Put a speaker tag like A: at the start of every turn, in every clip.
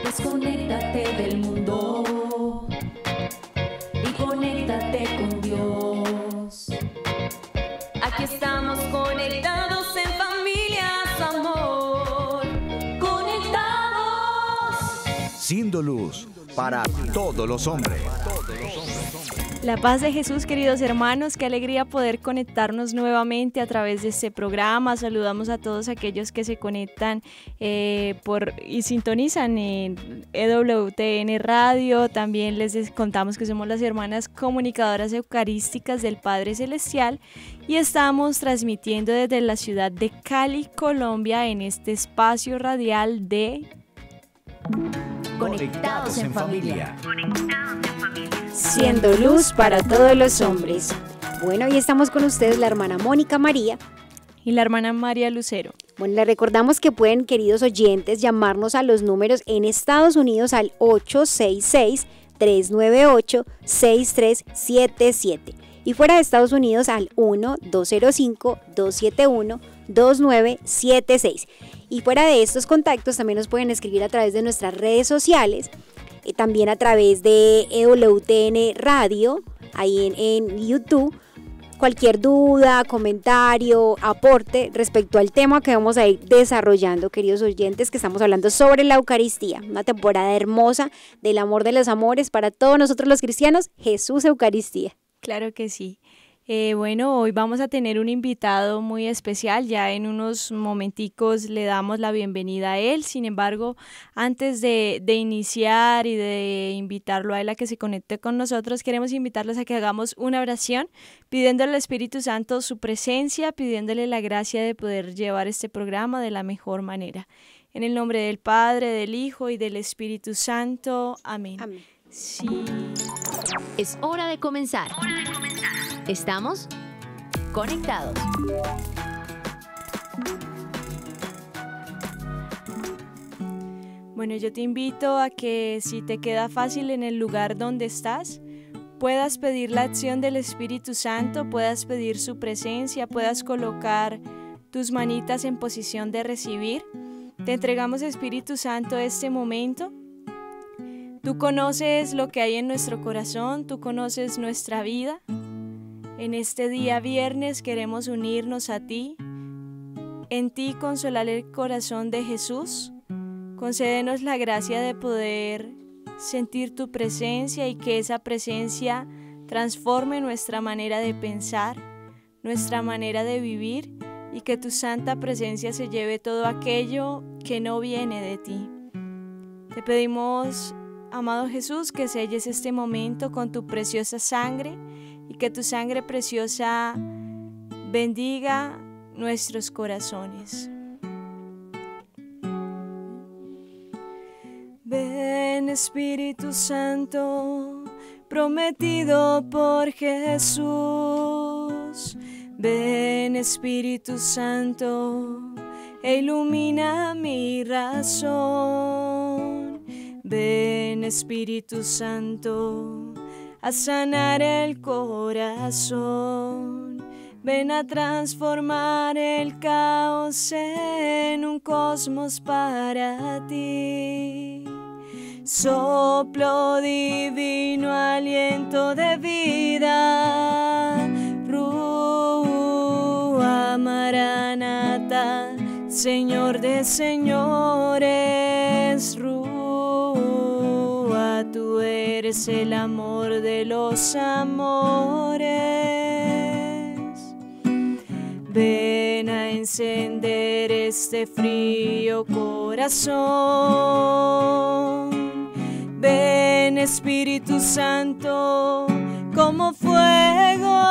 A: Desconéctate del mundo y conéctate con Dios. Aquí estamos conectados en familias, amor. Conectados.
B: Siendo luz para todos los hombres.
C: La paz de Jesús, queridos hermanos, qué alegría poder conectarnos nuevamente a través de este programa. Saludamos a todos aquellos que se conectan y sintonizan en EWTN Radio. También les contamos que somos las hermanas comunicadoras eucarísticas del Padre Celestial y estamos transmitiendo desde la ciudad de Cali, Colombia, en este espacio radial de
B: Conectados en familia.
D: Siendo luz para todos los hombres. Bueno, hoy estamos con ustedes la hermana Mónica María
C: y la hermana María Lucero.
D: Bueno, les recordamos que pueden, queridos oyentes, llamarnos a los números en Estados Unidos al 866-398-6377 y fuera de Estados Unidos al 1-205-271-2976. Y fuera de estos contactos también nos pueden escribir a través de nuestras redes sociales, también a través de EWTN Radio, ahí en YouTube. Cualquier duda, comentario, aporte respecto al tema que vamos a ir desarrollando, queridos oyentes, que estamos hablando sobre la Eucaristía, una temporada hermosa del amor de los amores para todos nosotros los cristianos, Jesús Eucaristía.
C: Claro que sí. Bueno, hoy vamos a tener un invitado muy especial, ya en unos momenticos le damos la bienvenida a él. Sin embargo, antes de iniciar y de invitarlo a él a que se conecte con nosotros, queremos invitarlos a que hagamos una oración pidiéndole al Espíritu Santo su presencia, pidiéndole la gracia de poder llevar este programa de la mejor manera. En el nombre del Padre, del Hijo y del Espíritu Santo. Amén.
D: Amén.
C: Sí.
A: Es hora de comenzar. Estamos conectados.
C: Bueno, yo te invito a que si te queda fácil en el lugar donde estás, puedas pedir la acción del Espíritu Santo, puedas pedir su presencia, puedas colocar tus manitas en posición de recibir. Te entregamos, Espíritu Santo, este momento. Tú conoces lo que hay en nuestro corazón, tú conoces nuestra vida. En este día viernes queremos unirnos a ti, en ti consolar el corazón de Jesús. Concédenos la gracia de poder sentir tu presencia y que esa presencia transforme nuestra manera de pensar, nuestra manera de vivir y que tu santa presencia se lleve todo aquello que no viene de ti. Te pedimos, amado Jesús, que selles este momento con tu preciosa sangre y que tu sangre preciosa bendiga nuestros corazones. Ven, Espíritu Santo, prometido por Jesús. Ven, Espíritu Santo, e ilumina mi razón. Ven, Espíritu Santo, a sanar el corazón. Ven a transformar el caos en un cosmos para ti. Soplo divino, aliento de vida. Rúa Maranata, Señor de señores. Rúa, tú eres el amor de los amores. Ven a encender este frío corazón. Ven, Espíritu Santo, como fuego,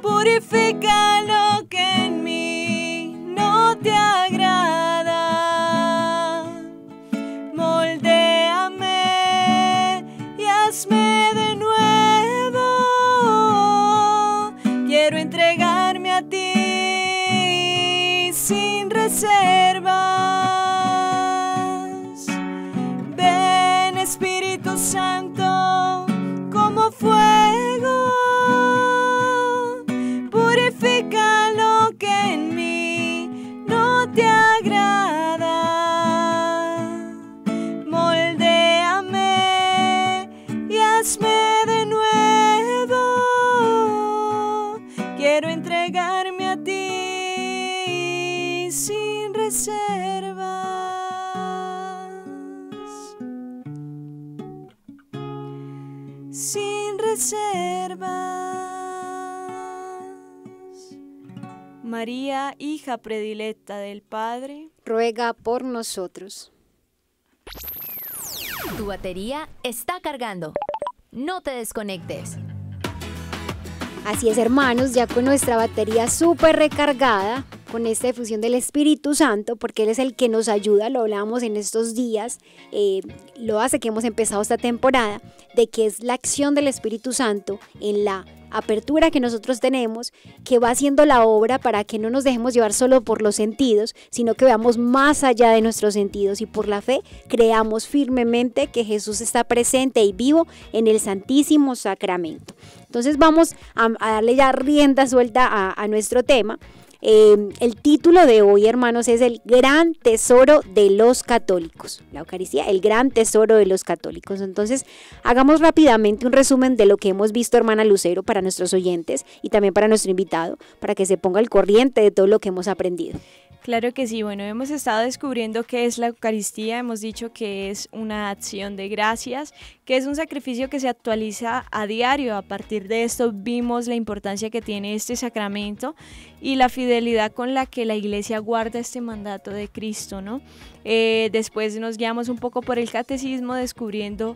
C: purifica lo que en mí no te agrada. Moldéame y hazme de nuevo. Quiero entregarme a ti sin reservas. Ven, Espíritu Santo, como fuego, purifica lo que en mí no te agrada. reservas. Sin reservas. María, hija predilecta del Padre,
D: ruega por nosotros.
A: Tu batería está cargando. No te desconectes.
D: Así es, hermanos, ya con nuestra batería súper recargada, con esta efusión del Espíritu Santo, porque Él es el que nos ayuda, lo hablábamos en estos días, lo hace que hemos empezado esta temporada, de que es la acción del Espíritu Santo en la apertura que nosotros tenemos, que va haciendo la obra para que no nos dejemos llevar solo por los sentidos, sino que veamos más allá de nuestros sentidos y por la fe creamos firmemente que Jesús está presente y vivo en el Santísimo Sacramento. Entonces vamos a darle ya rienda suelta a nuestro tema. El título de hoy, hermanos, es el gran tesoro de los católicos. La Eucaristía, el gran tesoro de los católicos. Entonces, hagamos rápidamente un resumen de lo que hemos visto, hermana Lucero, para nuestros oyentes y también para nuestro invitado, para que se ponga al corriente de todo lo que hemos aprendido.
C: Claro que sí, bueno, hemos estado descubriendo qué es la Eucaristía, hemos dicho que es una acción de gracias, que es un sacrificio que se actualiza a diario. A partir de esto vimos la importancia que tiene este sacramento y la fidelidad con la que la Iglesia guarda este mandato de Cristo, ¿no? Después nos guiamos un poco por el catecismo descubriendo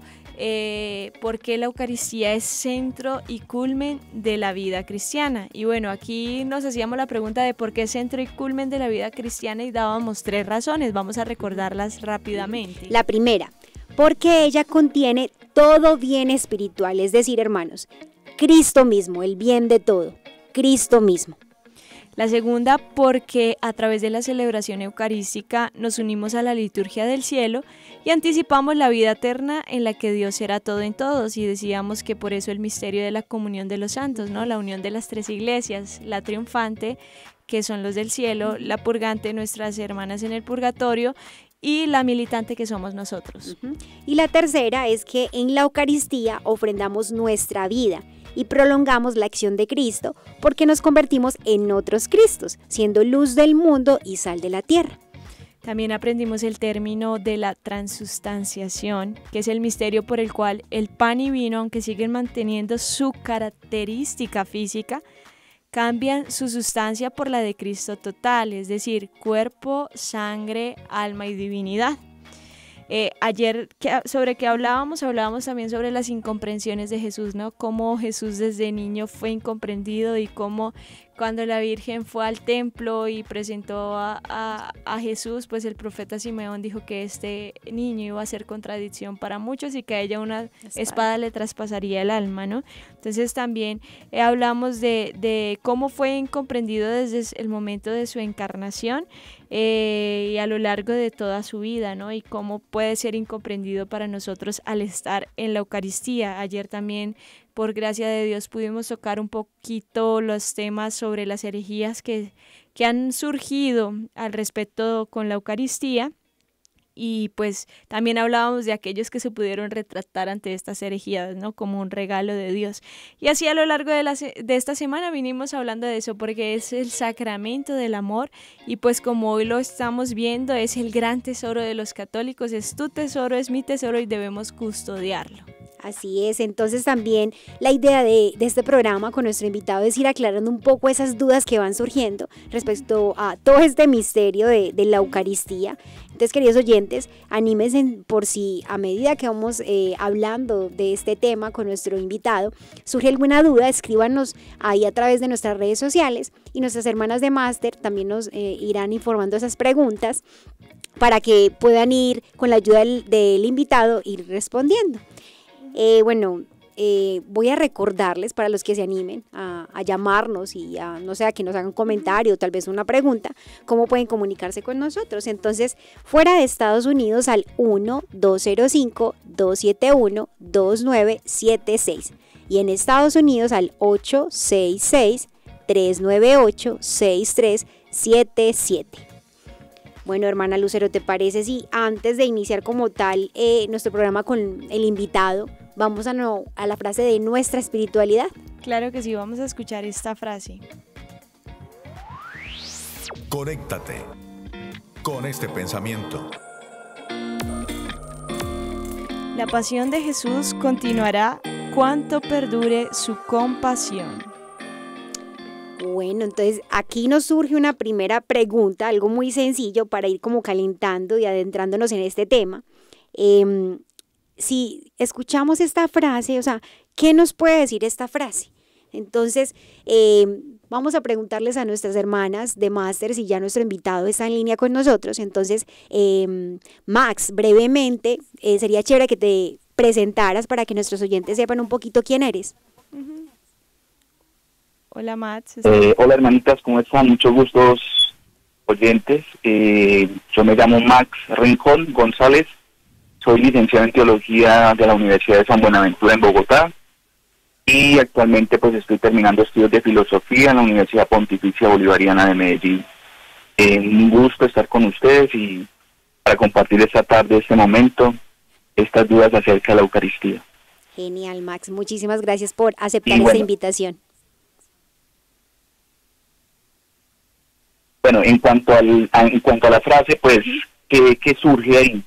C: por qué la Eucaristía es centro y culmen de la vida cristiana. Y bueno, aquí nos hacíamos la pregunta de por qué es centro y culmen de la vida cristiana y dábamos 3 razones. Vamos a recordarlas rápidamente.
D: La primera, porque ella contiene todo bien espiritual, es decir, hermanos, Cristo mismo, el bien de todo, Cristo mismo.
C: La segunda, porque a través de la celebración eucarística nos unimos a la liturgia del cielo y anticipamos la vida eterna en la que Dios será todo en todos, y decíamos que por eso el misterio de la comunión de los santos, ¿no? La unión de las 3 iglesias, la triunfante, que son los del cielo, la purgante, nuestras hermanas en el purgatorio, y la militante, que somos nosotros.
D: Y la tercera es que en la Eucaristía ofrendamos nuestra vida y prolongamos la acción de Cristo porque nos convertimos en otros Cristos, siendo luz del mundo y sal de la tierra.
C: También aprendimos el término de la transustanciación, que es el misterio por el cual el pan y vino, aunque siguen manteniendo su característica física, cambian su sustancia por la de Cristo total, es decir, cuerpo, sangre, alma y divinidad. Ayer sobre qué hablábamos también sobre las incomprensiones de Jesús, ¿no? Cómo Jesús desde niño fue incomprendido y cómo cuando la Virgen fue al templo y presentó a Jesús, pues el profeta Simeón dijo que este niño iba a ser contradicción para muchos y que a ella una espada le traspasaría el alma, ¿no? Entonces también hablamos de cómo fue incomprendido desde el momento de su encarnación y a lo largo de toda su vida, ¿no? Y cómo puede ser incomprendido para nosotros al estar en la Eucaristía. Ayer también, por gracia de Dios, pudimos tocar un poquito los temas sobre las herejías que han surgido al respecto con la Eucaristía. Y pues también hablábamos de aquellos que se pudieron retractar ante estas herejías, ¿no? Como un regalo de Dios. Y así a lo largo de esta semana vinimos hablando de eso, porque es el sacramento del amor y pues como hoy lo estamos viendo, es el gran tesoro de los católicos, es tu tesoro, es mi tesoro y debemos custodiarlo.
D: Así es, entonces también la idea de este programa con nuestro invitado es ir aclarando un poco esas dudas que van surgiendo respecto a todo este misterio de la Eucaristía. Entonces, queridos oyentes, anímense por si a medida que vamos hablando de este tema con nuestro invitado, surge alguna duda, escríbanos ahí a través de nuestras redes sociales y nuestras hermanas de máster también nos irán informando esas preguntas para que puedan ir con la ayuda del invitado ir respondiendo. Voy a recordarles para los que se animen a llamarnos y a que nos hagan un comentario, tal vez una pregunta, cómo pueden comunicarse con nosotros. Entonces, fuera de Estados Unidos al 1-205-271-2976 y en Estados Unidos al 866-398-6377. Bueno, hermana Lucero, ¿te parece si antes de iniciar como tal nuestro programa con el invitado, vamos a la frase de nuestra espiritualidad?
C: Claro que sí, vamos a escuchar esta frase.
E: Conéctate
B: con este pensamiento.
C: La pasión de Jesús continuará cuanto perdure su compasión.
D: Bueno, entonces aquí nos surge una primera pregunta, algo muy sencillo para ir como calentando y adentrándonos en este tema. Si escuchamos esta frase, o sea, ¿qué nos puede decir esta frase? Entonces, vamos a preguntarles a nuestras hermanas de máster si ya nuestro invitado está en línea con nosotros. Entonces, Max, brevemente, sería chévere que te presentaras para que nuestros oyentes sepan un poquito quién eres.
C: Hola, Max.
E: Hola, hermanitas, ¿cómo están? Muchos gustos, oyentes. Yo me llamo Max Rincón González. Soy licenciado en Teología de la Universidad de San Buenaventura en Bogotá. Y actualmente pues estoy terminando estudios de Filosofía en la Universidad Pontificia Bolivariana de Medellín. Un gusto estar con ustedes y para compartir esta tarde, este momento, estas dudas acerca de la Eucaristía.
D: Genial, Max. Muchísimas gracias por aceptar esta invitación.
E: Bueno, en cuanto a la frase, pues, ¿qué surge ahí?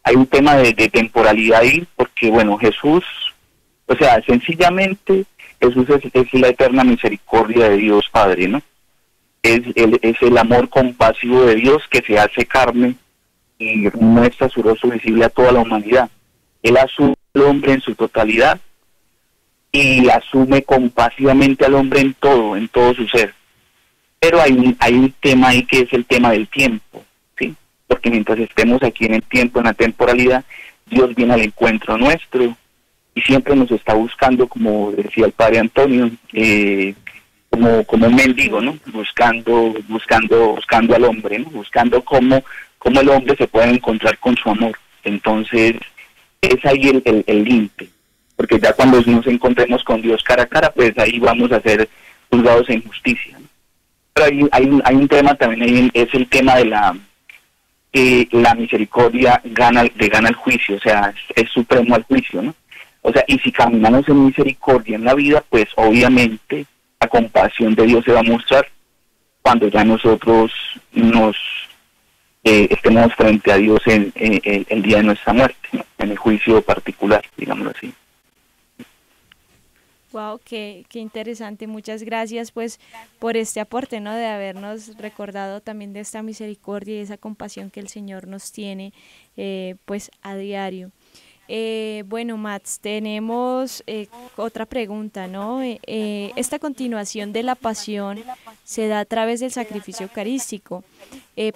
E: Hay un tema de temporalidad ahí, porque, bueno, Jesús, o sea, sencillamente, Jesús es la eterna misericordia de Dios Padre, ¿no? Es el amor compasivo de Dios que se hace carne y muestra su rostro visible a toda la humanidad. Él asume al hombre en su totalidad y asume compasivamente al hombre en todo su ser. Pero hay un tema ahí que es el tema del tiempo, ¿sí? Porque mientras estemos aquí en el tiempo, en la temporalidad, Dios viene al encuentro nuestro y siempre nos está buscando, como decía el padre Antonio, como un mendigo, ¿no? Buscando al hombre, ¿no? Buscando cómo el hombre se puede encontrar con su amor. Entonces, es ahí el límite, porque ya cuando nos encontremos con Dios cara a cara, pues ahí vamos a ser juzgados en justicia, ¿no? Pero hay un tema también ahí, es el tema de la misericordia gana el juicio, o sea, es supremo al juicio, ¿no? O sea, y si caminamos en misericordia en la vida, pues obviamente la compasión de Dios se va a mostrar cuando ya nosotros estemos frente a Dios en el día de nuestra muerte, ¿no? En el juicio particular, digámoslo así.
C: Wow, qué interesante. Muchas gracias pues por este aporte, ¿no? De habernos recordado también de esta misericordia y esa compasión que el Señor nos tiene pues a diario. Bueno, Mats, tenemos otra pregunta, ¿no? Esta continuación de la pasión se da a través del sacrificio eucarístico,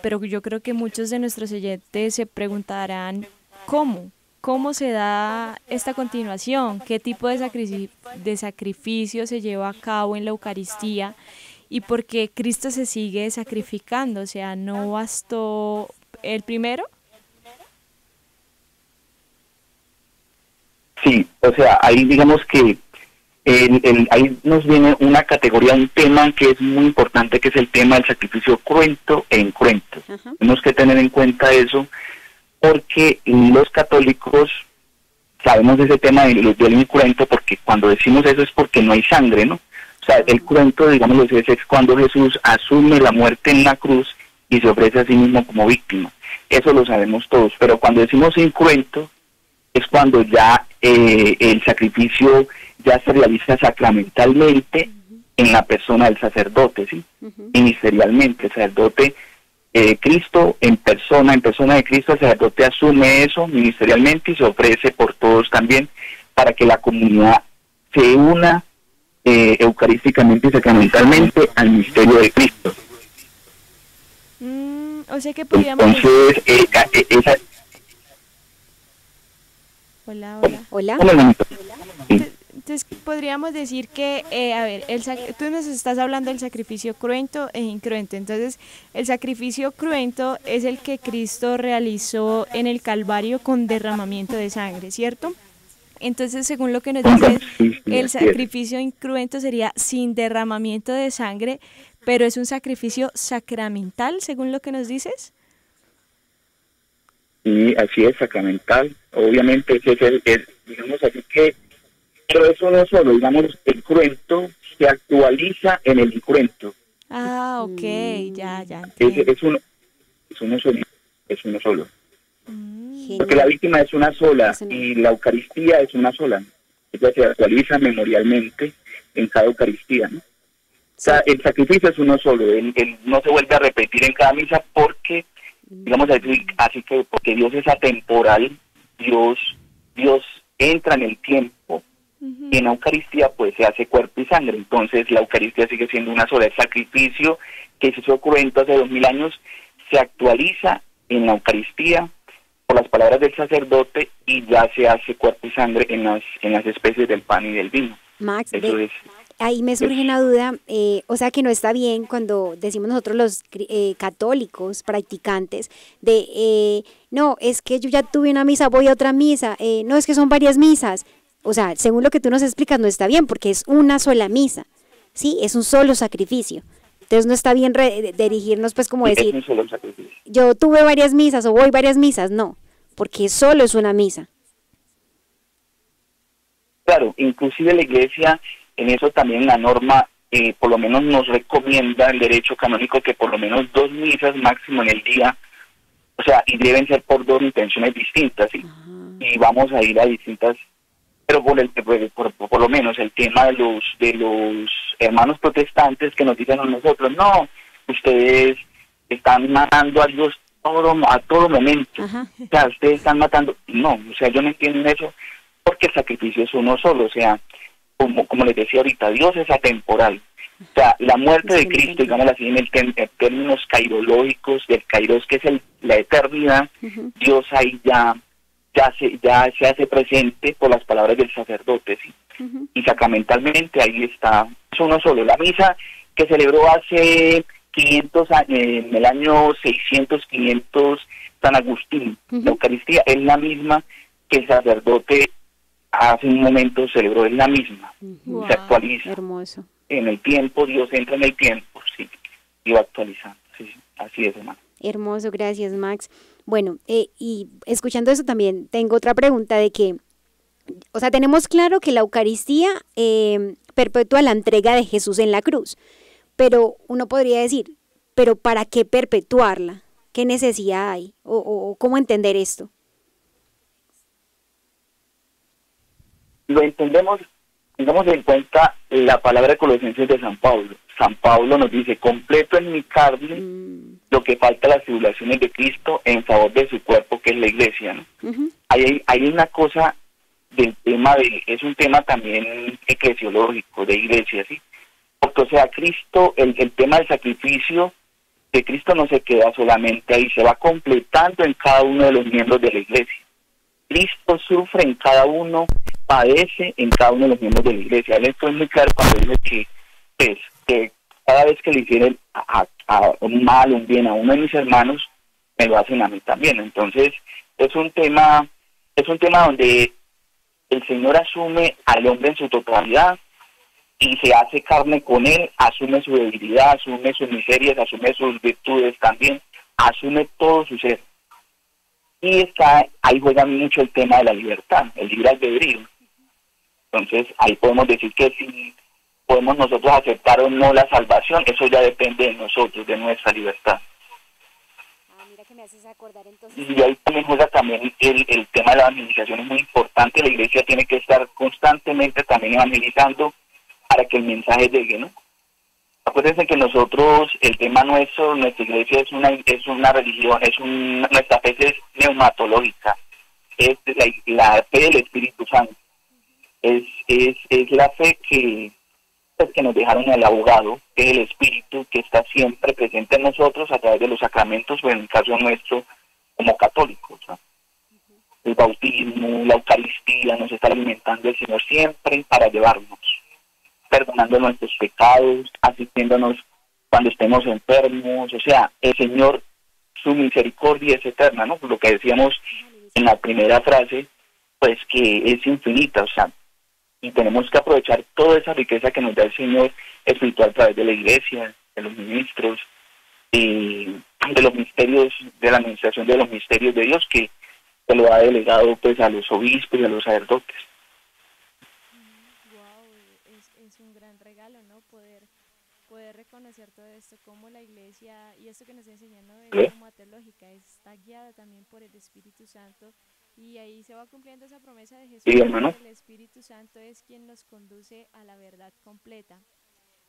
C: pero yo creo que muchos de nuestros oyentes se preguntarán ¿cómo se da esta continuación? ¿Qué tipo de sacrificio se lleva a cabo en la Eucaristía? ¿Y por qué Cristo se sigue sacrificando? O sea, ¿no bastó el primero?
E: Sí, o sea, ahí digamos que ahí nos viene una categoría, un tema que es muy importante, que es el tema del sacrificio cruento e incruento. Tenemos que tener en cuenta eso, porque los católicos sabemos de ese tema del incruento, porque cuando decimos eso es porque no hay sangre, ¿no? O sea, el cruento, digamos, es cuando Jesús asume la muerte en la cruz y se ofrece a sí mismo como víctima. Eso lo sabemos todos, pero cuando decimos incruento es cuando ya el sacrificio ya se realiza sacramentalmente en la persona del sacerdote, ¿sí? Ministerialmente, el sacerdote, Cristo en persona de Cristo, el sacerdote asume eso ministerialmente y se ofrece por todos también para que la comunidad se una eucarísticamente y sacramentalmente al misterio de Cristo.
C: O sea que podríamos...
E: Entonces,
C: Hola.
E: Hola.
C: Entonces podríamos decir que, a ver, tú nos estás hablando del sacrificio cruento e incruento. Entonces, el sacrificio cruento es el que Cristo realizó en el Calvario con derramamiento de sangre, ¿cierto? Entonces, según lo que nos dice, el sacrificio incruento sería sin derramamiento de sangre, pero es un sacrificio sacramental, según lo que nos dices.
E: Sí, así es, sacramental. Obviamente ese es digamos así que, pero eso no solo, digamos, el cruento se actualiza en el incruento.
C: Ah, ok, ya.
E: Es uno solo. es uno solo.
D: Genial.
E: Porque la víctima es una sola
D: Eso no.
E: y la Eucaristía es una sola. Ella se actualiza memorialmente en cada Eucaristía, ¿no? O sea, el sacrificio es uno solo, él no se vuelve a repetir en cada misa porque, digamos así que porque Dios es atemporal, Dios entra en el tiempo, y en la Eucaristía pues se hace cuerpo y sangre, entonces la Eucaristía sigue siendo una sola. El sacrificio que se hizo cruento hace 2000 años se actualiza en la Eucaristía por las palabras del sacerdote y ya se hace cuerpo y sangre en las especies del pan y del vino.
D: Max,
E: Eso es.
D: ahí me surge una duda, o sea que no está bien cuando decimos nosotros los católicos practicantes no, es que yo ya tuve una misa, voy a otra misa, no, es que son varias misas. O sea, según lo que tú nos explicas, no está bien porque es una sola misa, ¿sí? Es un solo sacrificio. Entonces no está bien dirigirnos pues como
E: Es
D: decir,
E: un solo sacrificio.
D: yo tuve varias misas o voy varias misas, no, porque solo es una misa.
E: Claro, inclusive la Iglesia, en eso también la norma, por lo menos nos recomienda el derecho canónico que por lo menos 2 misas máximo en el día, o sea, y deben ser por 2 intenciones distintas, ¿sí? Y vamos a ir a distintas, pero por lo menos el tema de los hermanos protestantes que nos dicen a nosotros, no, ustedes están matando a Dios a todo momento,
D: Ajá.
E: o sea, ustedes están matando, no, o sea, yo no entiendo eso, porque el sacrificio es uno solo, o sea, como les decía ahorita, Dios es atemporal. O sea, la muerte de Cristo, digámoslo así, en términos cairológicos, del kairos, que es la eternidad, Dios ahí ya se hace presente por las palabras del sacerdote, ¿sí? Y sacramentalmente ahí está, es uno solo. La misa que celebró hace 500 años, en el año 600, 500, San Agustín, la Eucaristía es la misma que el sacerdote hace un momento celebró, es la misma, se actualiza.
D: Hermoso.
E: En el tiempo, Dios entra en el tiempo, sí, y va actualizando, sí, así es, hermano.
D: Hermoso, gracias Max. Bueno, y escuchando eso también tengo otra pregunta de que, o sea, tenemos claro que la Eucaristía perpetúa la entrega de Jesús en la cruz, pero uno podría decir, ¿pero para qué perpetuarla? ¿Qué necesidad hay? ¿O cómo entender esto?
E: Lo entendemos, tengamos en cuenta la palabra de Colosenses de San Pablo. San Pablo nos dice, completo en mi carne lo que falta las tribulaciones de Cristo en favor de su cuerpo, que es la iglesia, ¿no? Hay una cosa del tema es un tema también eclesiológico, de iglesia, ¿sí? Porque, o sea, Cristo, el tema del sacrificio de Cristo no se queda solamente ahí, se va completando en cada uno de los miembros de la iglesia. Cristo sufre en cada uno, padece en cada uno de los miembros de la iglesia. Él fue muy claro cuando dice que cada vez que le hicieron un mal, un bien a uno de mis hermanos, me lo hacen a mí también. Entonces, es un tema donde el Señor asume al hombre en su totalidad y se hace carne con él, asume su debilidad, asume sus miserias, asume sus virtudes también, asume todo su ser. Y ahí juega mucho el tema de la libertad, el libre albedrío. Entonces, ahí podemos decir que si podemos nosotros aceptar o no la salvación, eso ya depende de nosotros, de nuestra libertad.
D: Mira que me haces acordar entonces.
E: Y ahí también juega también el tema de la evangelización, es muy importante. La iglesia tiene que estar constantemente también evangelizando para que el mensaje llegue, ¿no? Acuérdense que nosotros, el tema nuestro, nuestra iglesia es una religión, nuestra fe es neumatológica, es la fe del Espíritu Santo, es la fe que nos dejaron el abogado, que es el Espíritu, que está siempre presente en nosotros a través de los sacramentos, o en el caso nuestro, como católicos, ¿no? El bautismo, la Eucaristía, nos está alimentando el Señor siempre para llevarnos, perdonando nuestros pecados, asistiéndonos cuando estemos enfermos. O sea, el Señor, su misericordia es eterna, ¿no? Por lo que decíamos en la primera frase, pues que es infinita, o sea, y tenemos que aprovechar toda esa riqueza que nos da el Señor espiritual a través de la iglesia, de los ministros, de los misterios, de la administración de los misterios de Dios, que se lo ha delegado pues a los obispos y a los sacerdotes.
C: Es un gran regalo, ¿no? Poder reconocer todo esto, como la iglesia, y esto que nos está enseñando de neumatológica, católica, está guiada también por el Espíritu Santo y ahí se va cumpliendo esa promesa de Jesús.
E: Sí, hermano.
C: El Espíritu Santo es quien nos conduce a la verdad completa.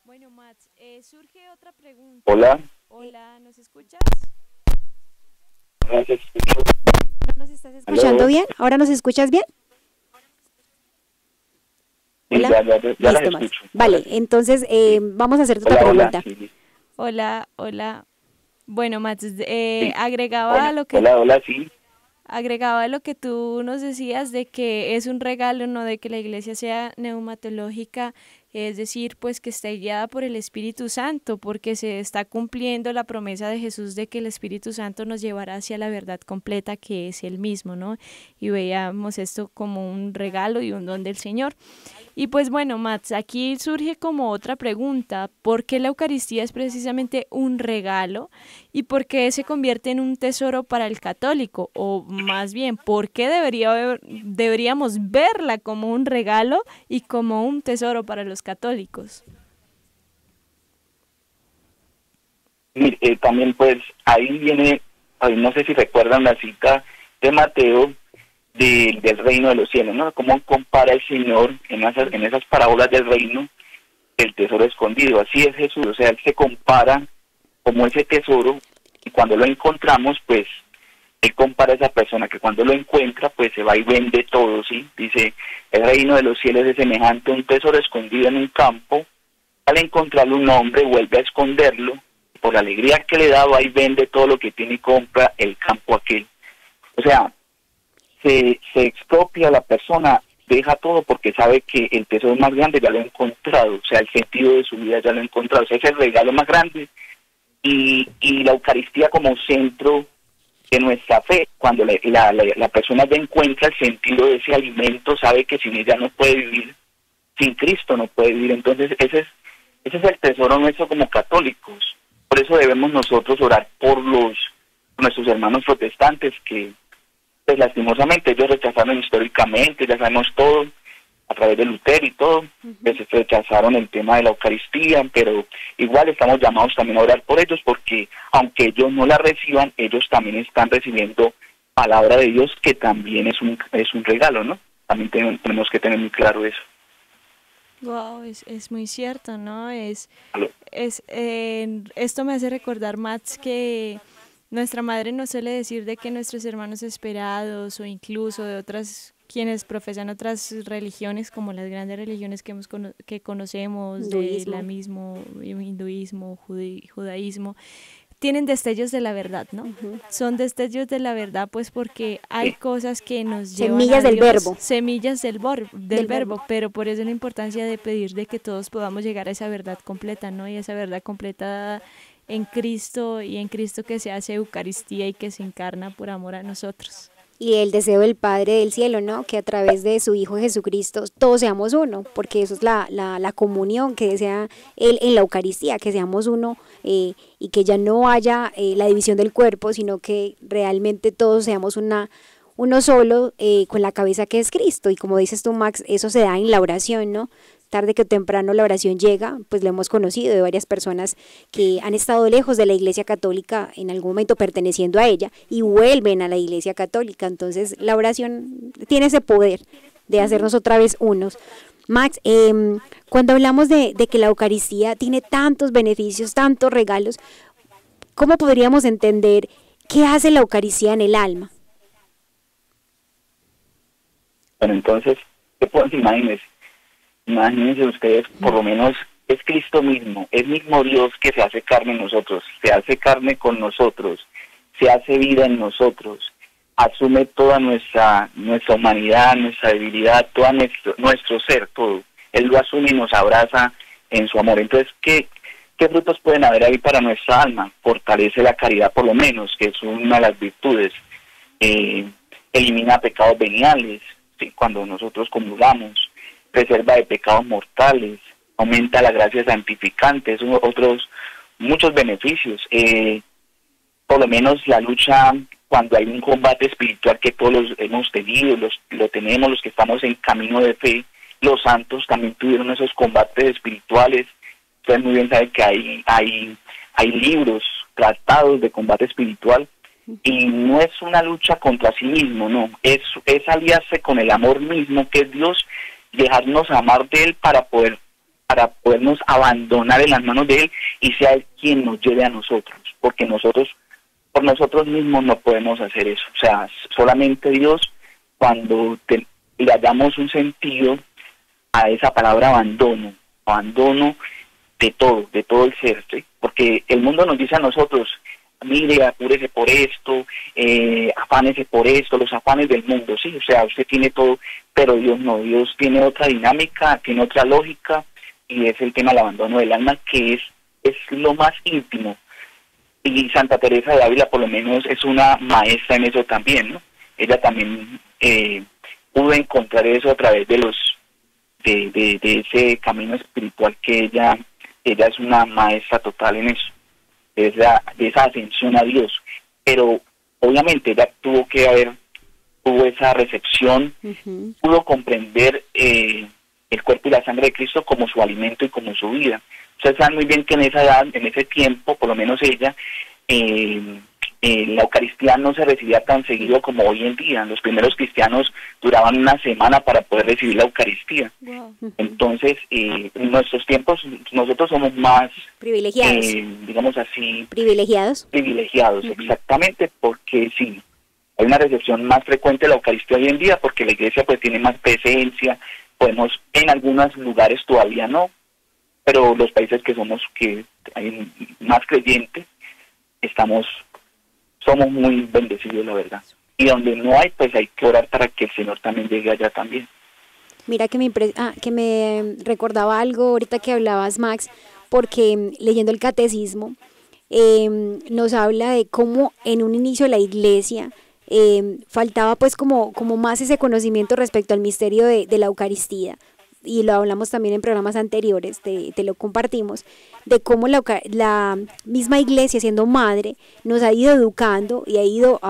C: Bueno, Mats, surge otra pregunta.
E: Hola.
C: Hola, ¿nos escuchas?
E: Gracias.
D: ¿No nos estás escuchando bien? ¿Ahora nos escuchas bien?
E: Sí,
D: Hola.
E: ya las
D: Listo, Max.
E: escucho.
D: Vale, entonces vamos a hacerte otra
E: Hola,
D: pregunta.
E: sí.
C: Hola. Bueno, Mats,
E: Sí.
C: agregaba
E: Sí.
C: agregaba lo que tú nos decías de que es un regalo, no de que la iglesia sea neumatológica, es decir, pues que esté guiada por el Espíritu Santo, porque se está cumpliendo la promesa de Jesús de que el Espíritu Santo nos llevará hacia la verdad completa que es Él mismo, ¿no? Y veíamos esto como un regalo y un don del Señor. Y pues bueno, Mats, aquí surge como otra pregunta, ¿por qué la Eucaristía es precisamente un regalo y por qué se convierte en un tesoro para el católico? O más bien, ¿por qué deberíamos verla como un regalo y como un tesoro para los católicos?
E: Mire, también pues ahí viene, no sé si recuerdan la cita de Mateo del reino de los cielos, ¿no? Cómo compara el Señor en esas parábolas del reino el tesoro escondido. Así es Jesús, o sea, Él se compara como ese tesoro y cuando lo encontramos, pues Él compara a esa persona que cuando lo encuentra, pues se va y vende todo, ¿sí? Dice, el reino de los cielos es semejante a un tesoro escondido en un campo. Al encontrarlo un hombre vuelve a esconderlo. Por la alegría que le da, va y vende todo lo que tiene y compra el campo aquel. O sea, se expropia a la persona, deja todo porque sabe que el tesoro más grande ya lo ha encontrado, o sea, el sentido de su vida ya lo ha encontrado, o sea, es el regalo más grande y la Eucaristía como centro de nuestra fe, cuando la persona ya encuentra el sentido de ese alimento, sabe que sin ella no puede vivir, sin Cristo no puede vivir, entonces ese es el tesoro nuestro como católicos, por eso debemos nosotros orar por nuestros hermanos protestantes que pues lastimosamente ellos rechazaron históricamente, ya sabemos todo, a través de Lutero y todo, pues rechazaron el tema de la Eucaristía, pero igual estamos llamados también a orar por ellos, porque aunque ellos no la reciban, ellos también están recibiendo palabra de Dios, que también es un regalo, ¿no? También tenemos que tener muy claro eso.
C: Wow, es muy cierto, ¿no? Esto me hace recordar, Mats, que nuestra madre nos suele decir de que nuestros hermanos esperados o incluso de otras, quienes profesan otras religiones como las grandes religiones que conocemos, del islamismo, hinduismo, judaísmo, tienen destellos de la verdad, ¿no? Son destellos de la verdad pues porque hay cosas que nos llevan
D: semillas
C: a
D: del
C: Dios,
D: verbo.
C: Semillas del verbo, pero por eso la importancia de pedir de que todos podamos llegar a esa verdad completa, ¿no? Y esa verdad completa en Cristo y en Cristo que se hace Eucaristía y que se encarna por amor a nosotros.
D: Y el deseo del Padre del cielo, ¿no? Que a través de su Hijo Jesucristo todos seamos uno, porque eso es la comunión que desea Él en la Eucaristía, que seamos uno y que ya no haya la división del cuerpo, sino que realmente todos seamos uno solo con la cabeza que es Cristo. Y como dices tú, Max, eso se da en la oración, ¿no? Tarde que temprano la oración llega, pues lo hemos conocido de varias personas que han estado lejos de la Iglesia Católica, en algún momento perteneciendo a ella, y vuelven a la Iglesia Católica. Entonces la oración tiene ese poder de hacernos otra vez unos. Max, cuando hablamos de que la Eucaristía tiene tantos beneficios, tantos regalos, ¿cómo podríamos entender qué hace la Eucaristía en el alma?
E: Bueno, entonces, ¿qué pueden imagínense ustedes, por lo menos es Cristo mismo, es mismo Dios que se hace carne en nosotros, se hace carne con nosotros, se hace vida en nosotros, asume toda nuestra humanidad, nuestra debilidad, todo nuestro ser, todo. Él lo asume y nos abraza en su amor. Entonces, ¿qué frutos pueden haber ahí para nuestra alma? Fortalece la caridad por lo menos, que es una de las virtudes. Elimina pecados veniales, ¿sí? Cuando nosotros comulgamos. Preserva de pecados mortales, aumenta la gracia santificante, otros muchos beneficios. Por lo menos la lucha, cuando hay un combate espiritual que todos los hemos tenido, lo tenemos, los que estamos en camino de fe, los santos también tuvieron esos combates espirituales. Ustedes muy bien saben que hay libros, tratados de combate espiritual, y no es una lucha contra sí mismo, no, es aliarse con el amor mismo que es Dios, dejarnos amar de Él para podernos abandonar en las manos de Él y sea Él quien nos lleve a nosotros, porque nosotros por nosotros mismos no podemos hacer eso. O sea, solamente Dios, cuando le damos un sentido a esa palabra abandono de todo el ser, ¿sí? Porque el mundo nos dice a nosotros, mire, apúrese por esto, afánese por esto, los afanes del mundo, sí, o sea, usted tiene todo, pero Dios no, Dios tiene otra dinámica, tiene otra lógica, y es el tema del abandono del alma, que es lo más íntimo. Y Santa Teresa de Ávila por lo menos es una maestra en eso también, ¿no? Ella también pudo encontrar eso a través de ese camino espiritual que ella es una maestra total en eso, de esa ascensión a Dios. Pero obviamente ella tuvo esa recepción, pudo comprender el cuerpo y la sangre de Cristo como su alimento y como su vida. Ustedes saben muy bien que en esa edad, en ese tiempo, por lo menos ella, la Eucaristía no se recibía tan seguido como hoy en día. Los primeros cristianos duraban una semana para poder recibir la Eucaristía. Wow. Entonces, en nuestros tiempos, nosotros somos más
D: privilegiados,
E: digamos así.
D: Privilegiados,
E: exactamente, porque sí, hay una recepción más frecuente de la Eucaristía hoy en día, porque la Iglesia pues tiene más presencia. Podemos, en algunos lugares todavía no, pero los países que hay más creyentes, somos muy bendecidos, la verdad. Y donde no hay, pues hay que orar para que el Señor también llegue allá también.
D: Mira que me recordaba algo ahorita que hablabas, Max, porque leyendo el catecismo nos habla de cómo en un inicio la Iglesia faltaba pues como más ese conocimiento respecto al misterio de la Eucaristía, y lo hablamos también en programas anteriores, te lo compartimos, de cómo la misma Iglesia, siendo madre, nos ha ido educando y ha ido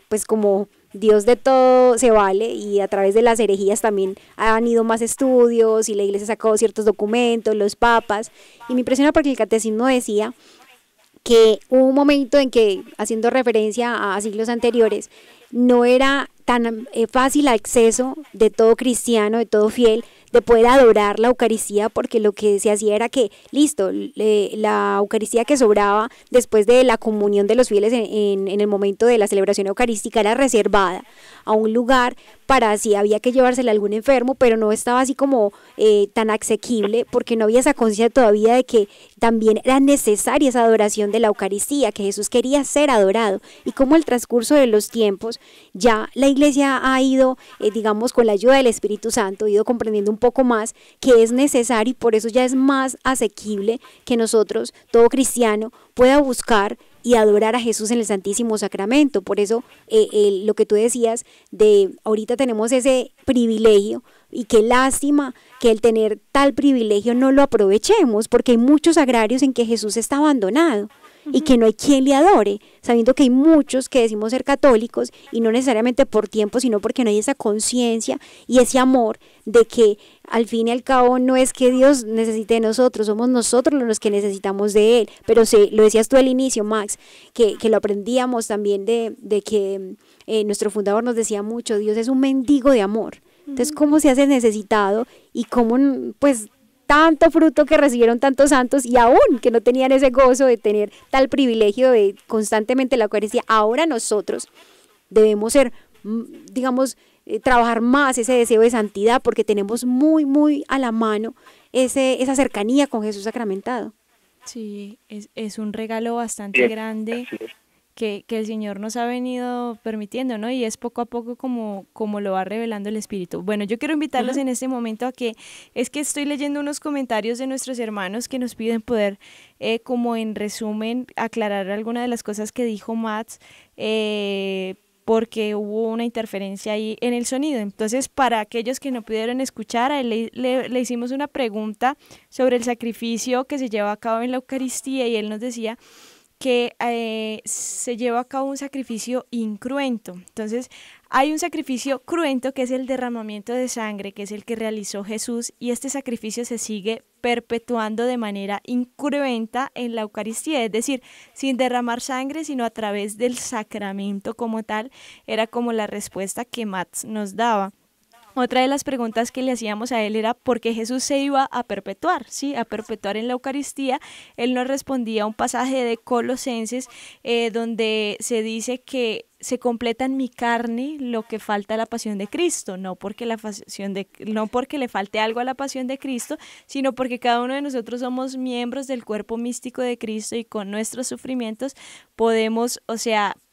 D: pues como Dios de todo se vale, y a través de las herejías también han ido más estudios y la Iglesia ha sacado ciertos documentos, los papas, y me impresiona porque el catecismo decía que hubo un momento en que, haciendo referencia a siglos anteriores, no era tan fácil acceso de todo cristiano, de todo fiel, de poder adorar la Eucaristía, porque lo que se hacía era que, listo, la Eucaristía que sobraba después de la comunión de los fieles en el momento de la celebración eucarística era reservada a un lugar para si había que llevársela a algún enfermo, pero no estaba así como tan asequible, porque no había esa conciencia todavía de que también era necesaria esa adoración de la Eucaristía, que Jesús quería ser adorado, y como al transcurso de los tiempos ya la Iglesia ha ido, digamos, con la ayuda del Espíritu Santo, ha ido comprendiendo un poco más que es necesario, y por eso ya es más asequible que nosotros, todo cristiano, pueda buscar y adorar a Jesús en el Santísimo Sacramento. Por eso lo que tú decías de ahorita tenemos ese privilegio, y qué lástima que el tener tal privilegio no lo aprovechemos, porque hay muchos agrarios en que Jesús está abandonado y que no hay quien le adore, sabiendo que hay muchos que decimos ser católicos, y no necesariamente por tiempo, sino porque no hay esa conciencia y ese amor de que al fin y al cabo no es que Dios necesite de nosotros, somos nosotros los que necesitamos de Él. Pero lo decías tú al inicio, Max, que lo aprendíamos también de que nuestro fundador nos decía mucho, Dios es un mendigo de amor. Entonces, ¿cómo se hace necesitado? Y cómo, pues, tanto fruto que recibieron tantos santos, y aún que no tenían ese gozo de tener tal privilegio de constantemente la Eucaristía, ahora nosotros debemos ser, digamos, trabajar más ese deseo de santidad, porque tenemos muy, muy a la mano esa cercanía con Jesús sacramentado.
C: Sí, es un regalo bastante grande que el Señor nos ha venido permitiendo, ¿no? Y es poco a poco como lo va revelando el Espíritu. Bueno, yo quiero invitarlos en este momento a que estoy leyendo unos comentarios de nuestros hermanos que nos piden poder, como en resumen, aclarar algunas de las cosas que dijo Mats, porque hubo una interferencia ahí en el sonido. Entonces, para aquellos que no pudieron escuchar, a él le hicimos una pregunta sobre el sacrificio que se lleva a cabo en la Eucaristía, y él nos decía que se lleva a cabo un sacrificio incruento. Entonces, hay un sacrificio cruento que es el derramamiento de sangre, que es el que realizó Jesús, y este sacrificio se sigue perpetuando de manera incruenta en la Eucaristía, es decir, sin derramar sangre, sino a través del sacramento como tal, era como la respuesta que Mats nos daba. Otra de las preguntas que le hacíamos a él era por qué Jesús se iba a perpetuar, ¿sí? A perpetuar en la Eucaristía. Él nos respondía a un pasaje de Colosenses donde se dice que se completa en mi carne lo que falta a la pasión de Cristo, no porque le falte algo a la pasión de Cristo, sino porque cada uno de nosotros somos miembros del cuerpo místico de Cristo y con nuestros sufrimientos podemos,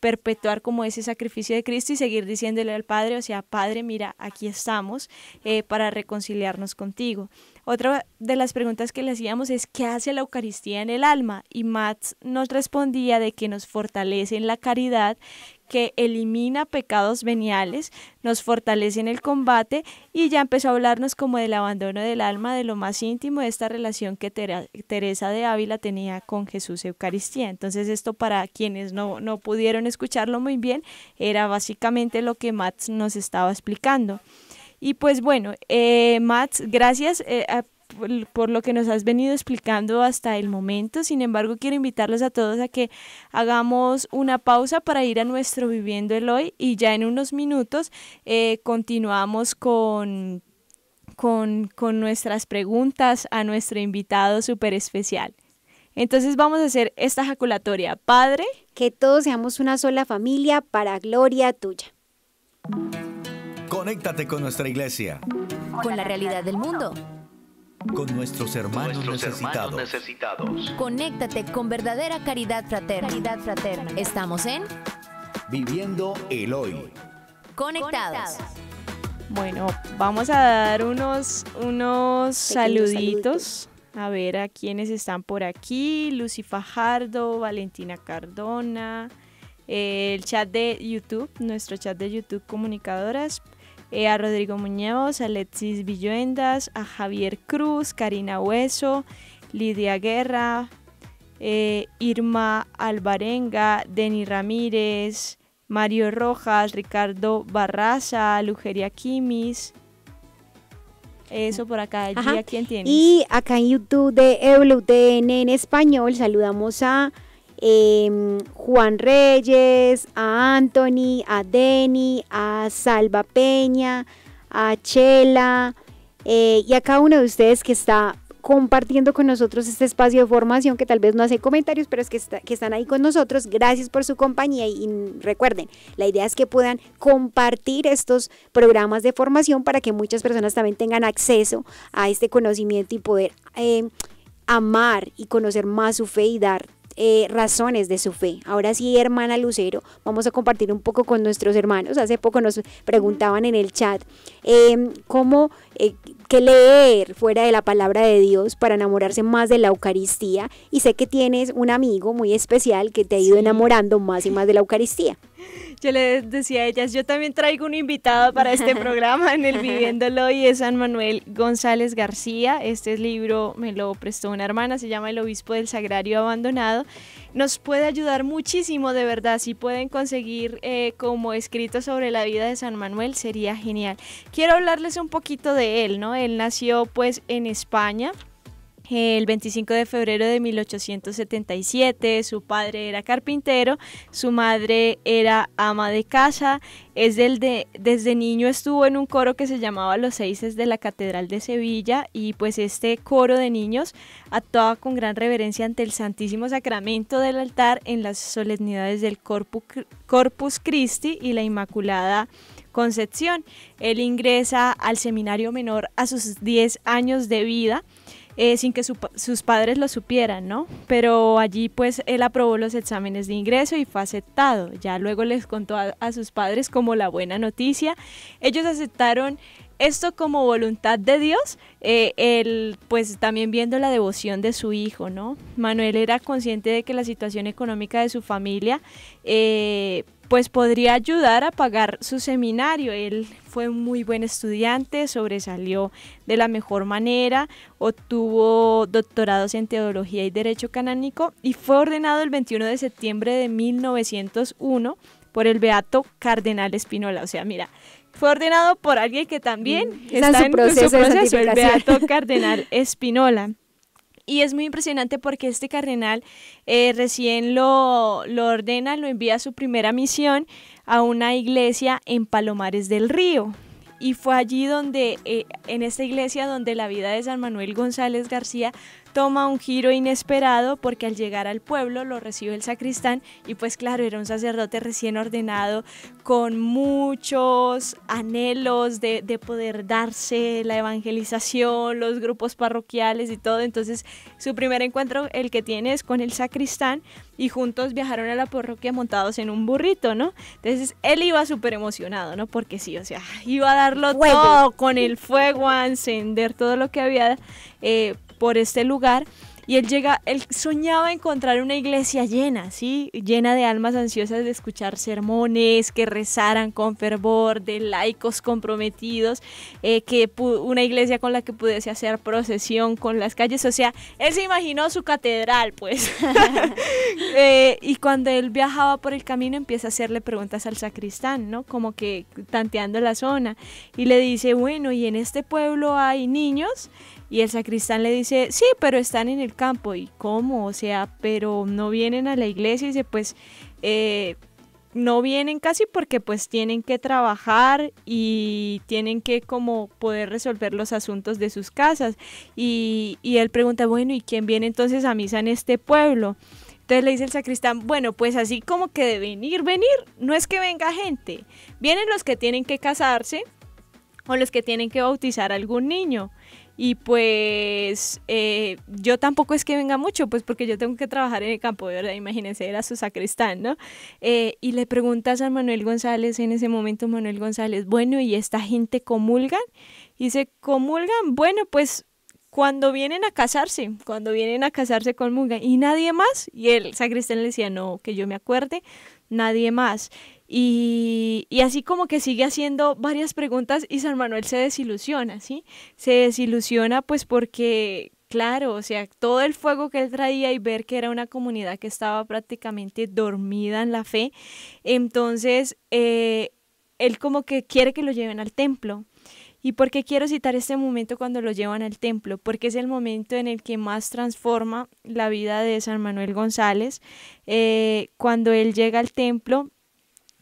C: perpetuar como ese sacrificio de Cristo y seguir diciéndole al Padre, Padre, mira, aquí estamos para reconciliarnos contigo. Otra de las preguntas que le hacíamos es ¿qué hace la Eucaristía en el alma? Y Mats nos respondía de que nos fortalece en la caridad, que elimina pecados veniales, nos fortalece en el combate, y ya empezó a hablarnos como del abandono del alma, de lo más íntimo de esta relación que Teresa de Ávila tenía con Jesús Eucaristía. Entonces esto, para quienes no pudieron escucharlo muy bien, era básicamente lo que Mats nos estaba explicando. Y pues bueno, Mats, gracias por lo que nos has venido explicando hasta el momento. Sin embargo, quiero invitarlos a todos a que hagamos una pausa para ir a nuestro Viviendo el Hoy, y ya en unos minutos continuamos con nuestras preguntas a nuestro invitado súper especial. Entonces vamos a hacer esta ejaculatoria. Padre,
D: que todos seamos una sola familia para gloria tuya.
B: Conéctate con nuestra iglesia.
A: Con la realidad del mundo.
B: Con nuestros hermanos necesitados.
A: Conéctate con verdadera caridad fraterna. Estamos en
B: Viviendo el Hoy.
A: Conectados.
C: Bueno, vamos a dar unos saluditos. A ver a quienes están por aquí. Lucy Fajardo, Valentina Cardona, el chat de YouTube, nuestro chat de YouTube Comunicadoras, a Rodrigo Muñoz, a Alexis Villuendas, a Javier Cruz, Karina Hueso, Lidia Guerra, Irma Alvarenga, Deni Ramírez, Mario Rojas, Ricardo Barraza, Lugeria Quimis. Eso por acá. Allí, ¿a quién tienes?
D: Y acá en YouTube de EWTN en español saludamos a Juan Reyes, a Anthony, a Deni, a Salva Peña, a Chela y a cada uno de ustedes que está compartiendo con nosotros este espacio de formación, que tal vez no hace comentarios, pero es que están ahí con nosotros. Gracias por su compañía, y recuerden, la idea es que puedan compartir estos programas de formación para que muchas personas también tengan acceso a este conocimiento y poder amar y conocer más su fe y dar razones de su fe. Ahora sí, hermana Lucero, vamos a compartir un poco con nuestros hermanos. Hace poco nos preguntaban en el chat qué leer fuera de la palabra de Dios para enamorarse más de la Eucaristía, y sé que tienes un amigo muy especial que te ha ido enamorando más y más de la Eucaristía.
C: Yo les decía a ellas, yo también traigo un invitado para este programa en el Viviéndolo, y es San Manuel González García. Este libro me lo prestó una hermana, se llama El Obispo del Sagrario Abandonado. Nos puede ayudar muchísimo, de verdad. Si pueden conseguir como escrito sobre la vida de San Manuel, sería genial. Quiero hablarles un poquito de él, ¿no? Él nació pues en España el 25 de febrero de 1877, su padre era carpintero, su madre era ama de casa. Desde niño estuvo en un coro que se llamaba Los Seises de la Catedral de Sevilla, y pues este coro de niños actuaba con gran reverencia ante el Santísimo Sacramento del altar en las solemnidades del Corpus Christi y la Inmaculada Concepción. Él ingresa al seminario menor a sus 10 años de vida, sin que sus padres lo supieran, ¿no? Pero allí pues él aprobó los exámenes de ingreso y fue aceptado. Ya luego les contó a sus padres como la buena noticia. Ellos aceptaron esto como voluntad de Dios, él pues también viendo la devoción de su hijo, ¿no? Manuel era consciente de que la situación económica de su familia pues podría ayudar a pagar su seminario. Él fue un muy buen estudiante, sobresalió de la mejor manera, obtuvo doctorados en teología y derecho canónico y fue ordenado el 21 de septiembre de 1901 por el beato cardenal Spinola. O sea, mira, fue ordenado por alguien que también está en su proceso, el beato cardenal Spinola. Y es muy impresionante porque este cardenal recién lo ordena, lo envía a su primera misión a una iglesia en Palomares del Río. Y fue allí donde, en esta iglesia, donde la vida de San Manuel González García toma un giro inesperado, porque al llegar al pueblo lo recibe el sacristán y pues claro, era un sacerdote recién ordenado con muchos anhelos de poder darse la evangelización, los grupos parroquiales y todo. Entonces su primer encuentro, el que tiene, es con el sacristán y juntos viajaron a la parroquia montados en un burrito, ¿no? Entonces él iba súper emocionado, ¿no? Porque sí, o sea, iba a darlo todo con el fuego, a encender todo lo que había por este lugar, y él soñaba encontrar una iglesia llena, ¿sí? Llena de almas ansiosas de escuchar sermones, que rezaran con fervor, de laicos comprometidos, una iglesia con la que pudiese hacer procesión con las calles. O sea, él se imaginó su catedral, pues. Y cuando él viajaba por el camino empieza a hacerle preguntas al sacristán, ¿no? Como que tanteando la zona, y le dice, bueno, ¿y en este pueblo hay niños? Y el sacristán le dice, sí, pero están en el campo. ¿Y cómo? O sea, pero no vienen a la iglesia. Y dice, pues, no vienen casi porque pues tienen que trabajar y tienen que como poder resolver los asuntos de sus casas. Y él pregunta, bueno, ¿y quién viene entonces a misa en este pueblo? Entonces le dice el sacristán, bueno, pues así como que de venir, no es que venga gente. Vienen los que tienen que casarse o los que tienen que bautizar a algún niño. Y pues yo tampoco es que venga mucho, pues porque yo tengo que trabajar en el campo, de verdad, imagínense, era su sacristán, ¿no? Y le pregunta a San Manuel González, en ese momento Manuel González, bueno, ¿y esta gente comulgan? Y dice, ¿comulgan? Bueno, pues cuando vienen a casarse comulgan, ¿y nadie más? Y el sacristán le decía, no, que yo me acuerde, nadie más. Y así como que sigue haciendo varias preguntas y San Manuel se desilusiona, ¿sí? Se desilusiona pues porque, claro, o sea, todo el fuego que él traía y ver que era una comunidad que estaba prácticamente dormida en la fe, entonces él como que quiere que lo lleven al templo. ¿Y por qué quiero citar este momento cuando lo llevan al templo? Porque es el momento en el que más transforma la vida de San Manuel González. Cuando él llega al templo,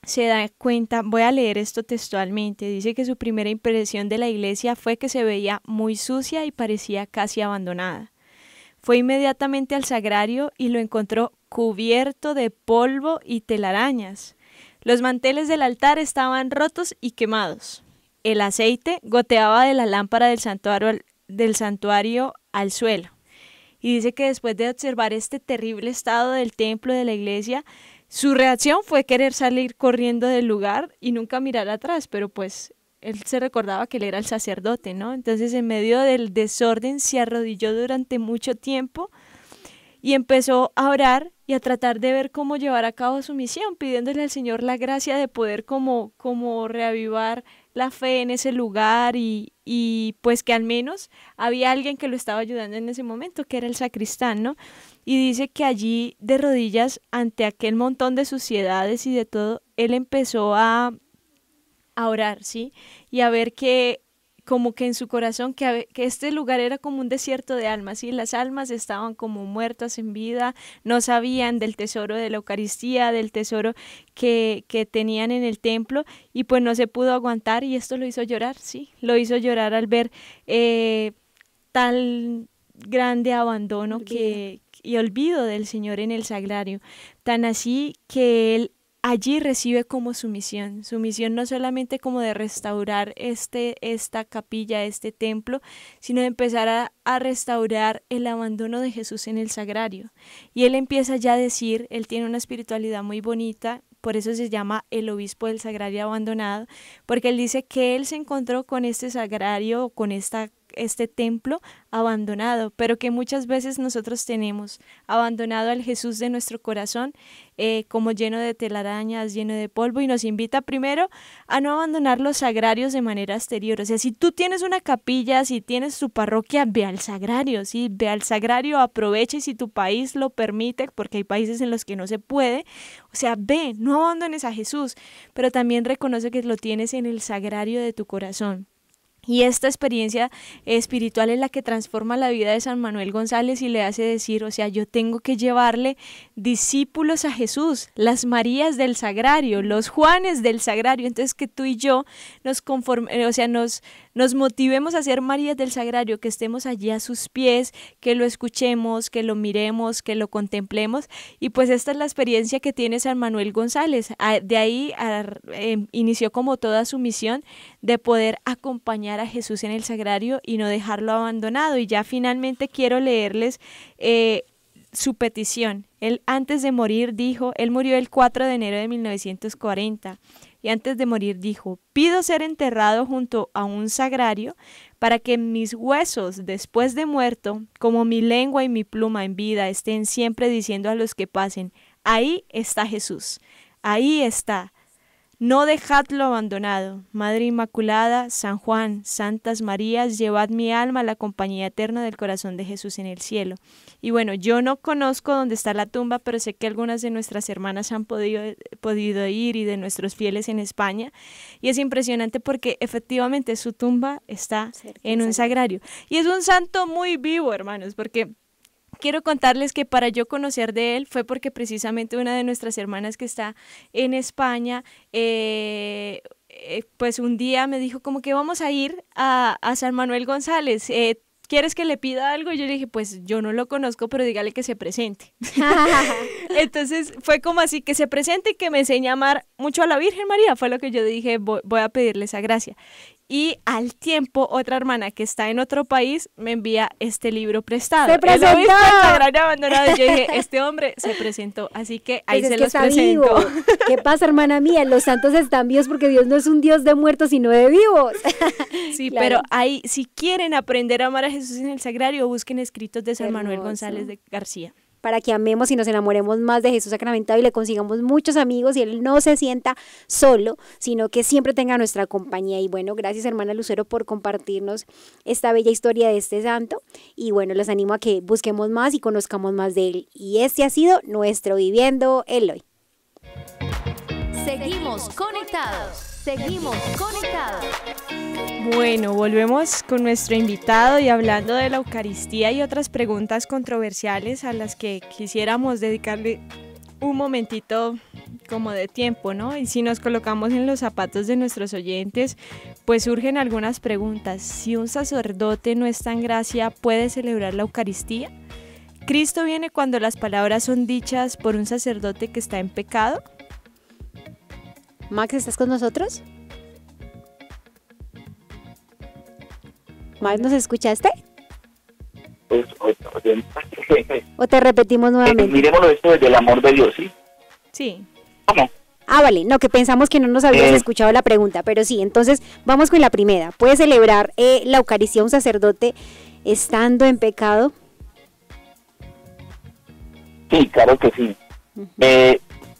C: se da cuenta, voy a leer esto textualmente, dice que su primera impresión de la iglesia fue que se veía muy sucia y parecía casi abandonada. Fue inmediatamente al sagrario y lo encontró cubierto de polvo y telarañas. Los manteles del altar estaban rotos y quemados. El aceite goteaba de la lámpara del santuario al suelo. Y dice que después de observar este terrible estado del templo de la iglesia, su reacción fue querer salir corriendo del lugar y nunca mirar atrás, pero pues él se recordaba que él era el sacerdote, ¿no? Entonces en medio del desorden se arrodilló durante mucho tiempo y empezó a orar y a tratar de ver cómo llevar a cabo su misión, pidiéndole al Señor la gracia de poder como reavivar la fe en ese lugar y pues que al menos había alguien que lo estaba ayudando en ese momento, que era el sacristán, ¿no? Y dice que allí de rodillas ante aquel montón de suciedades y de todo, él empezó a orar, ¿sí? Y a ver que como que en su corazón, que este lugar era como un desierto de almas, ¿sí? Las almas estaban como muertas en vida, no sabían del tesoro de la Eucaristía, del tesoro que tenían en el templo, y pues no se pudo aguantar, y esto lo hizo llorar, ¿sí? Lo hizo llorar al ver tal grande abandono y olvido del Señor en el sagrario, tan así que él allí recibe como su misión no solamente como de restaurar esta capilla, este templo, sino de empezar a restaurar el abandono de Jesús en el sagrario. Y él empieza ya a decir, él tiene una espiritualidad muy bonita, por eso se llama el obispo del sagrario abandonado, porque él dice que él se encontró con este sagrario, con esta este templo abandonado, pero que muchas veces nosotros tenemos abandonado al Jesús de nuestro corazón, como lleno de telarañas, lleno de polvo, y nos invita primero a no abandonar los sagrarios de manera exterior. O sea, si tú tienes una capilla, si tienes tu parroquia, ve al sagrario, ¿sí? Ve al sagrario, aprovecha, y si tu país lo permite, porque hay países en los que no se puede, o sea, ve, no abandones a Jesús, pero también reconoce que lo tienes en el sagrario de tu corazón. Y esta experiencia espiritual es la que transforma la vida de San Manuel González y le hace decir, o sea, yo tengo que llevarle discípulos a Jesús, las Marías del Sagrario, los Juanes del Sagrario. Entonces, que tú y yo nos motivemos a ser Marías del Sagrario, que estemos allí a sus pies, que lo escuchemos, que lo miremos, que lo contemplemos. Y pues esta es la experiencia que tiene San Manuel González. De ahí inició como toda su misión de poder acompañar a Jesús en el sagrario y no dejarlo abandonado. Y ya finalmente quiero leerles su petición. Él antes de morir dijo, él murió el 4 de enero de 1940, y antes de morir dijo: pido ser enterrado junto a un sagrario para que mis huesos después de muerto, como mi lengua y mi pluma en vida, estén siempre diciendo a los que pasen: ahí está Jesús, ahí está. No dejadlo abandonado. Madre Inmaculada, San Juan, Santas Marías, llevad mi alma a la compañía eterna del corazón de Jesús en el cielo. Y bueno, yo no conozco dónde está la tumba, pero sé que algunas de nuestras hermanas han podido ir, y de nuestros fieles en España. Y es impresionante porque efectivamente su tumba está en un sagrario. Y es un santo muy vivo, hermanos, porque quiero contarles que para yo conocer de él fue porque precisamente una de nuestras hermanas que está en España, pues un día me dijo como que vamos a ir a San Manuel González, ¿quieres que le pida algo? Y yo le dije, pues yo no lo conozco, pero dígale que se presente. Entonces fue como así, que se presente y que me enseñe a amar mucho a la Virgen María, fue lo que yo dije, voy a pedirle esa gracia. Y al tiempo, otra hermana que está en otro país me envía este libro prestado.
D: ¡Se presentó!
C: El obispo del Sagrario Abandonado. Y yo dije, este hombre se presentó, así que ahí pues se los presento.
D: Vivo. ¿Qué pasa, hermana mía? Los santos están vivos porque Dios no es un Dios de muertos, sino de vivos.
C: Sí, claro. Pero ahí, si quieren aprender a amar a Jesús en el Sagrario, busquen escritos de San Manuel González de García.
D: Para que amemos y nos enamoremos más de Jesús sacramentado y le consigamos muchos amigos y Él no se sienta solo, sino que siempre tenga nuestra compañía. Y bueno, gracias hermana Lucero por compartirnos esta bella historia de este santo, y bueno, los animo a que busquemos más y conozcamos más de Él. Y este ha sido nuestro Viviendo el Hoy.
A: Seguimos conectados, seguimos conectados.
C: Bueno, volvemos con nuestro invitado y hablando de la Eucaristía y otras preguntas controversiales a las que quisiéramos dedicarle un momentito como de tiempo, ¿no? Y si nos colocamos en los zapatos de nuestros oyentes, pues surgen algunas preguntas. Si un sacerdote no está en gracia, ¿puede celebrar la Eucaristía? ¿Cristo viene cuando las palabras son dichas por un sacerdote que está en pecado?
D: Max, ¿estás con nosotros? Max, ¿nos escuchaste?
E: Pues,
D: ¿O te repetimos nuevamente?
E: Miremoslo esto desde el amor de Dios, ¿sí?
C: Sí.
E: ¿Cómo?
D: Ah, vale, no, que pensamos que no nos habías escuchado la pregunta, pero sí, entonces vamos con la primera. ¿Puede celebrar la Eucaristía un sacerdote estando en pecado?
E: Sí, claro que sí.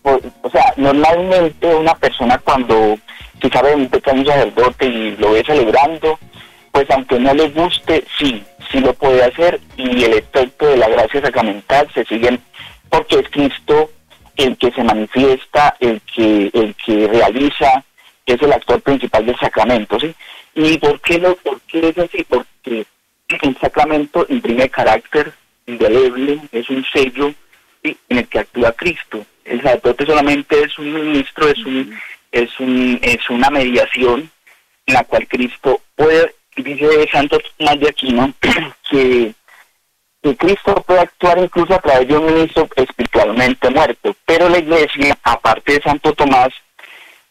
E: O sea, normalmente una persona cuando se sabe de un pequeño sacerdote y lo ve celebrando, pues aunque no le guste, sí lo puede hacer, y el efecto de la gracia sacramental se sigue, porque es Cristo el que se manifiesta, el que realiza, es el actor principal del sacramento, ¿sí? ¿Y por qué es así? Porque el sacramento imprime carácter indeleble, es un sello, ¿sí?, en el que actúa Cristo. El sacerdote solamente es un ministro, es una mediación en la cual Cristo puede. Dice Santo Tomás de Aquino que Cristo puede actuar incluso a través de un ministro espiritualmente muerto, pero la Iglesia, aparte de Santo Tomás,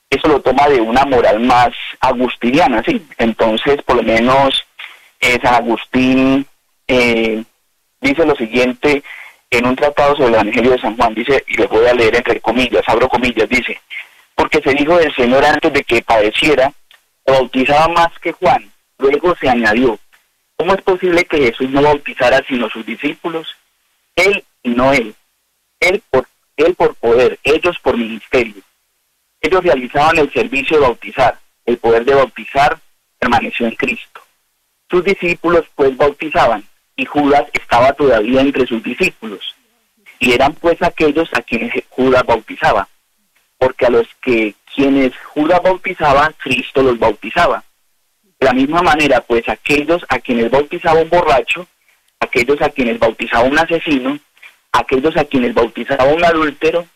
E: eso lo toma de una moral más agustiniana, ¿sí? Entonces, por lo menos, San Agustín dice lo siguiente en un tratado sobre el Evangelio de San Juan, dice, y le voy a leer entre comillas, abro comillas, dice: porque se dijo del Señor antes de que padeciera, bautizaba más que Juan. Luego se añadió: ¿Cómo es posible que Jesús no bautizara sino sus discípulos? Él y no él. Él por poder, ellos por ministerio. Ellos realizaban el servicio de bautizar. El poder de bautizar permaneció en Cristo. Sus discípulos pues bautizaban, y Judas estaba todavía entre sus discípulos. Y eran pues aquellos a quienes Judas bautizaba, porque a los quienes Judas bautizaba, Cristo los bautizaba. De la misma manera, pues aquellos a quienes bautizaba un borracho, aquellos a quienes bautizaba un asesino, aquellos a quienes bautizaba un adúltero,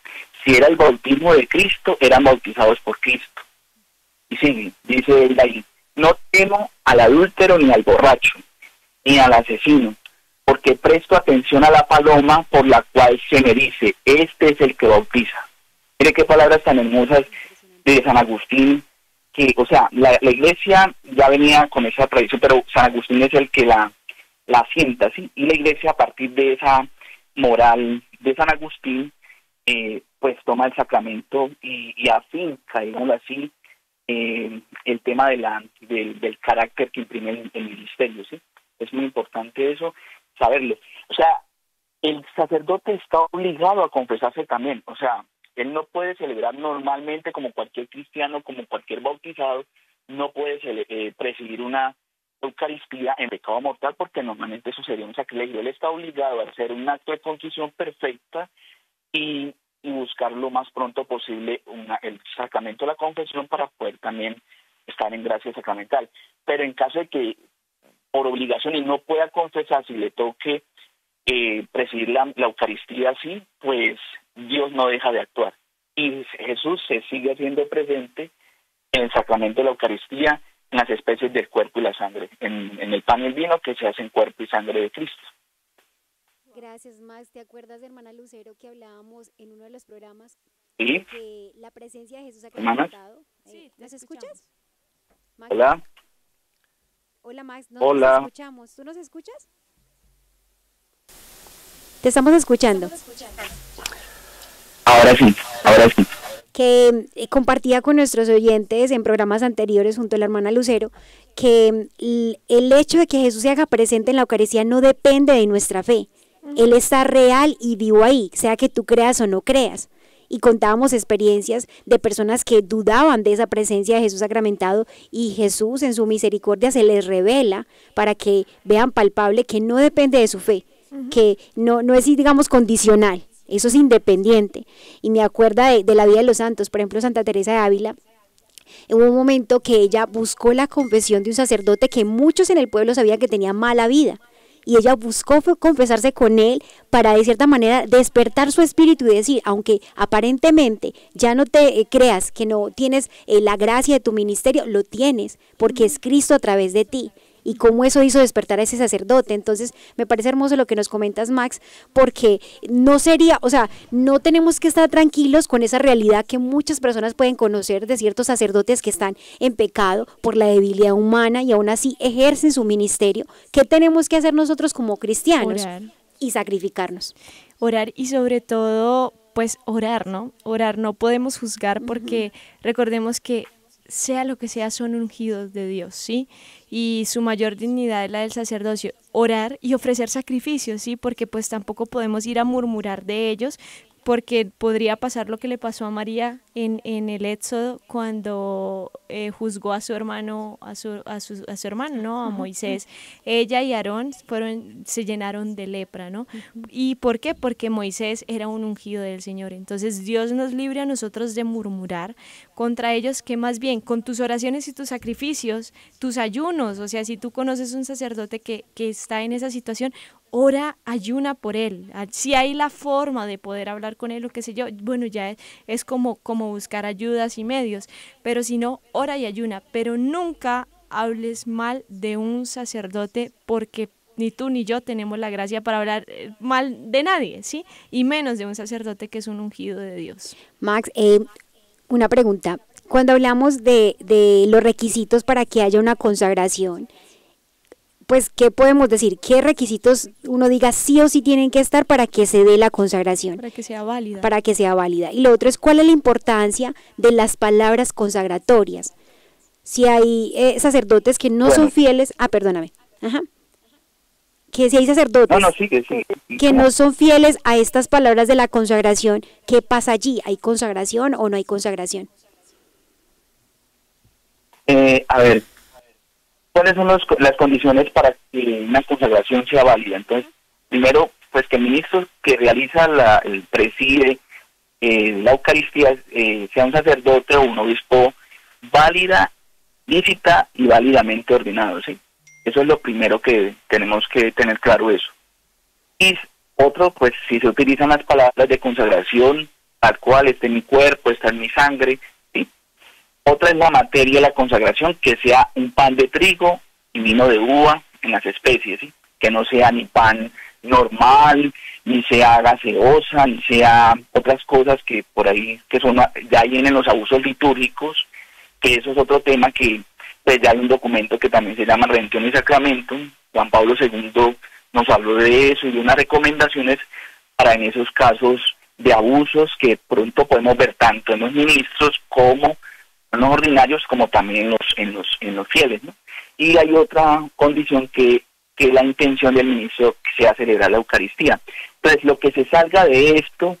E: si era el bautismo de Cristo, eran bautizados por Cristo. Y sigue, dice él ahí, no temo al adúltero ni al borracho, ni al asesino, porque presto atención a la paloma por la cual se me dice, este es el que bautiza. Mire qué palabras tan hermosas de San Agustín, que, o sea, la iglesia ya venía con esa tradición, pero San Agustín es el que la asienta, ¿sí? Y la iglesia, a partir de esa moral de San Agustín, pues toma el sacramento y afinca, digámoslo así, el tema del carácter que imprime el ministerio, ¿sí? Es muy importante eso, saberlo. O sea, el sacerdote está obligado a confesarse también, o sea, él no puede celebrar normalmente como cualquier cristiano, como cualquier bautizado, no puede presidir una Eucaristía en pecado mortal, porque normalmente eso sería un sacrilegio. Él está obligado a hacer un acto de contrición perfecta y buscar lo más pronto posible el sacramento de la confesión para poder también estar en gracia sacramental. Pero en caso de que por obligación y no pueda confesar, si le toque presidir la Eucaristía así, pues Dios no deja de actuar. Y Jesús se sigue haciendo presente en el sacramento de la Eucaristía, en las especies del cuerpo y la sangre, en el pan y el vino que se hacen cuerpo y sangre de Cristo.
D: Gracias, Max. ¿Te acuerdas, hermana Lucero, que hablábamos en uno de los programas?
E: Sí.
D: Que la presencia de Jesús sacramentado.
C: Sí,
D: ¿Nos escuchas? Max?
E: Hola.
D: Hola, Max.
E: Hola.
D: Nos escuchamos. ¿Tú nos escuchas? Te estamos escuchando.
E: Ahora sí, ahora sí.
D: Que compartía con nuestros oyentes en programas anteriores junto a la hermana Lucero, que el hecho de que Jesús se haga presente en la Eucaristía no depende de nuestra fe. Él está real y vivo ahí, sea que tú creas o no creas. Y contábamos experiencias de personas que dudaban de esa presencia de Jesús sacramentado, y Jesús en su misericordia se les revela para que vean palpable que no depende de su fe, que no es, digamos, condicional. Eso es independiente. Y me acuerda de la vida de los santos, por ejemplo, Santa Teresa de Ávila. Hubo un momento que ella buscó la confesión de un sacerdote que muchos en el pueblo sabían que tenía mala vida, y ella buscó confesarse con él para de cierta manera despertar su espíritu y decir, aunque aparentemente ya no te creas que no tienes la gracia de tu ministerio, lo tienes, porque es Cristo a través de ti. Y cómo eso hizo despertar a ese sacerdote. Entonces me parece hermoso lo que nos comentas, Max, porque no sería, o sea, no tenemos que estar tranquilos con esa realidad que muchas personas pueden conocer de ciertos sacerdotes que están en pecado por la debilidad humana y aún así ejercen su ministerio. ¿Qué tenemos que hacer nosotros como cristianos?
C: Orar.
D: Y sacrificarnos.
C: Orar, y sobre todo, pues orar, ¿no? Orar, no podemos juzgar, porque recordemos que sea lo que sea, son ungidos de Dios, ¿sí? Y su mayor dignidad es la del sacerdocio. Orar y ofrecer sacrificios, ¿sí? Porque pues tampoco podemos ir a murmurar de ellos, porque podría pasar lo que le pasó a María en el Éxodo, cuando juzgó a su hermano, a su hermano, ¿no? A Moisés. Ella y Aarón se llenaron de lepra, ¿no? ¿Y por qué? Porque Moisés era un ungido del Señor. Entonces Dios nos libre a nosotros de murmurar contra ellos, que más bien con tus oraciones y tus sacrificios, tus ayunos, o sea, si tú conoces un sacerdote que está en esa situación, ora, ayuna por él. Si hay la forma de poder hablar con él o qué sé yo, bueno, ya es como buscar ayudas y medios, pero si no, ora y ayuna, pero nunca hables mal de un sacerdote, porque ni tú ni yo tenemos la gracia para hablar mal de nadie, ¿sí? Y menos de un sacerdote que es un ungido de Dios.
D: Max, una pregunta. Cuando hablamos de los requisitos para que haya una consagración, pues, ¿qué podemos decir? ¿Qué requisitos uno diga sí o sí tienen que estar para que se dé la consagración?
C: Para que sea válida.
D: Para que sea válida. Y lo otro es, ¿cuál es la importancia de las palabras consagratorias? Si hay sacerdotes que no son fieles... perdóname. Ajá. que si hay sacerdotes
E: No, sigue.
D: que no son fieles a estas palabras de la consagración, ¿qué pasa allí? ¿Hay consagración o no hay consagración?
E: A ver, ¿cuáles son las condiciones para que una consagración sea válida? Entonces, primero, pues que el ministro que realiza el preside la Eucaristía sea un sacerdote o un obispo válida, lícita y válidamente ordenado, ¿sí? Eso es lo primero que tenemos que tener claro eso. Y otro, pues si se utilizan las palabras de consagración, tal cual, está en mi cuerpo, está en mi sangre, ¿sí? Otra es la materia de la consagración, que sea un pan de trigo y vino de uva en las especies, ¿sí? Que no sea ni pan normal, ni sea gaseosa, ni sea otras cosas que por ahí, que son ya vienen los abusos litúrgicos, que eso es otro tema que pues ya hay un documento que también se llama Redención y Sacramento. Juan Pablo II nos habló de eso y de unas recomendaciones para en esos casos de abusos que pronto podemos ver tanto en los ministros como en los ordinarios, como también en los fieles, ¿no? Y hay otra condición que la intención del ministro sea celebrar la Eucaristía. Entonces, lo que se salga de esto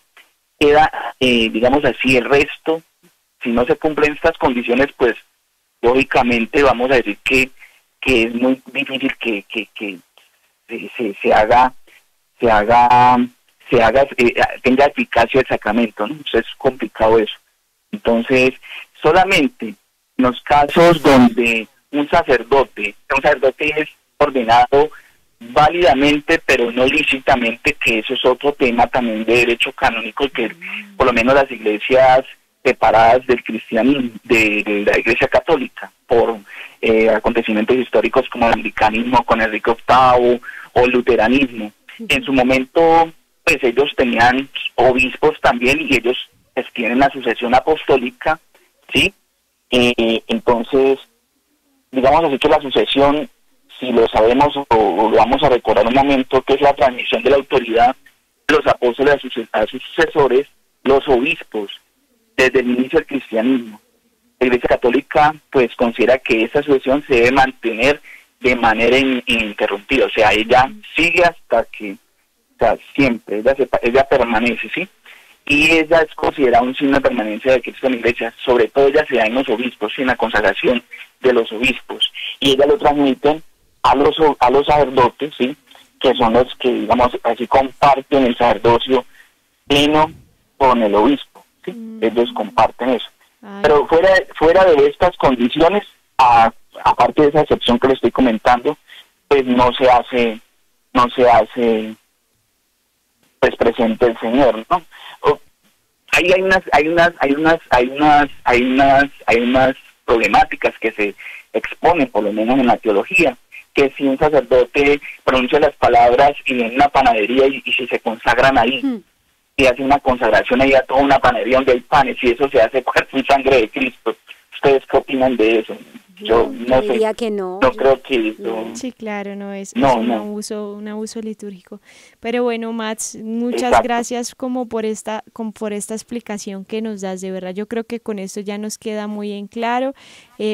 E: queda, digamos así, el resto, si no se cumplen estas condiciones, pues lógicamente vamos a decir que es muy difícil que tenga eficacia el sacramento, ¿no? Entonces es complicado eso. Entonces, solamente en los casos donde un sacerdote es ordenado válidamente, pero no lícitamente, que eso es otro tema también de derecho canónico, que por lo menos las iglesias separadas del cristianismo, de la Iglesia Católica, por acontecimientos históricos como el anglicanismo con Enrique VIII o el luteranismo. En su momento, pues ellos tenían obispos también y ellos pues tienen la sucesión apostólica, ¿sí? Entonces, digamos así que la sucesión, si lo sabemos o lo vamos a recordar un momento, que es la transmisión de la autoridad de los apóstoles a sus sucesores, los obispos, desde el inicio del cristianismo. La Iglesia Católica pues considera que esa sucesión se debe mantener de manera ininterrumpida, o sea, ella sigue hasta que, o sea, siempre, ella permanece, ¿sí? Y ella es considerada un signo de permanencia de Cristo en la Iglesia, sobre todo ella se da en los obispos, en la consagración de los obispos, y ella lo transmiten a los sacerdotes, ¿sí? Que son los que, digamos, así comparten el sacerdocio pleno con el obispo, ¿sí? Ellos comparten eso. Pero fuera de estas condiciones, aparte de esa excepción que le estoy comentando, pues no se hace pues presente el Señor, ¿no? Ahí hay unas problemáticas que se exponen, por lo menos en la teología, que si un sacerdote pronuncia las palabras y en una panadería y si se consagran ahí, y hace una consagración ahí a toda una panadería donde hay panes, y eso se hace cuerpo y sangre de Cristo. ¿Ustedes qué opinan de eso? Yo no sé,
D: que no
E: creo que eso...
C: Sí, claro, no es un abuso litúrgico. Pero bueno, Mats, muchas gracias como por esta explicación que nos das, de verdad. Yo creo que con esto ya nos queda muy en claro.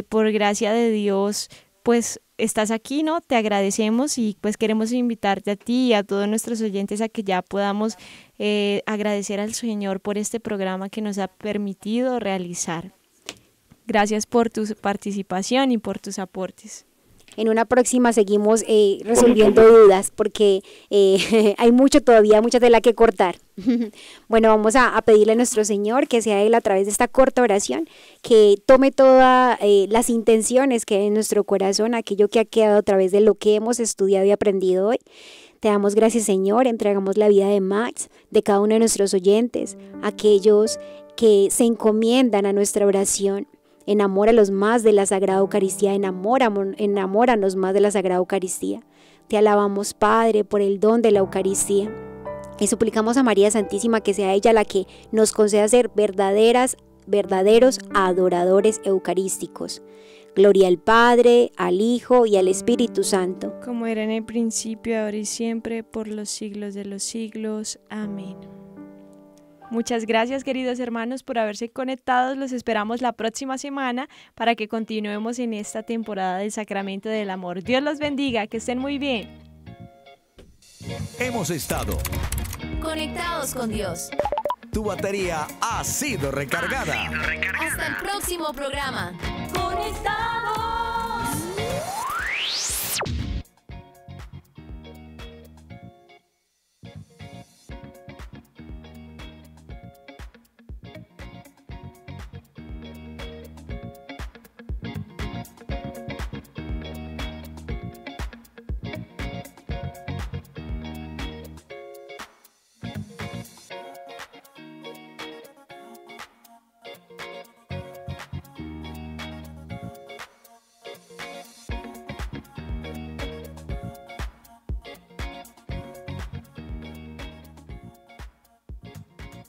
C: Por gracia de Dios, pues estás aquí, ¿no? Te agradecemos y pues queremos invitarte a ti y a todos nuestros oyentes a que ya podamos agradecer al Señor por este programa que nos ha permitido realizar. Gracias por tu participación y por tus aportes.
D: En una próxima seguimos resolviendo dudas porque hay mucha tela que cortar. Bueno, vamos a pedirle a nuestro Señor que sea Él, a través de esta corta oración, que tome todas las intenciones que hay en nuestro corazón, aquello que ha quedado a través de lo que hemos estudiado y aprendido hoy. Te damos gracias, Señor, entregamos la vida de Max, de cada uno de nuestros oyentes, aquellos que se encomiendan a nuestra oración. Enamóralos más de la Sagrada Eucaristía, enamóranos más de la Sagrada Eucaristía. Te alabamos, Padre, por el don de la Eucaristía. Y suplicamos a María Santísima que sea ella la que nos conceda ser verdaderos adoradores eucarísticos. Gloria al Padre, al Hijo y al Espíritu Santo.
C: Como era en el principio, ahora y siempre, por los siglos de los siglos. Amén. Muchas gracias, queridos hermanos, por haberse conectados. Los esperamos la próxima semana para que continuemos en esta temporada del Sacramento del Amor. Dios los bendiga, que estén muy bien.
B: Hemos estado
A: Conectados con Dios.
B: Tu batería ha sido recargada.
A: Hasta el próximo programa.
F: Conectados.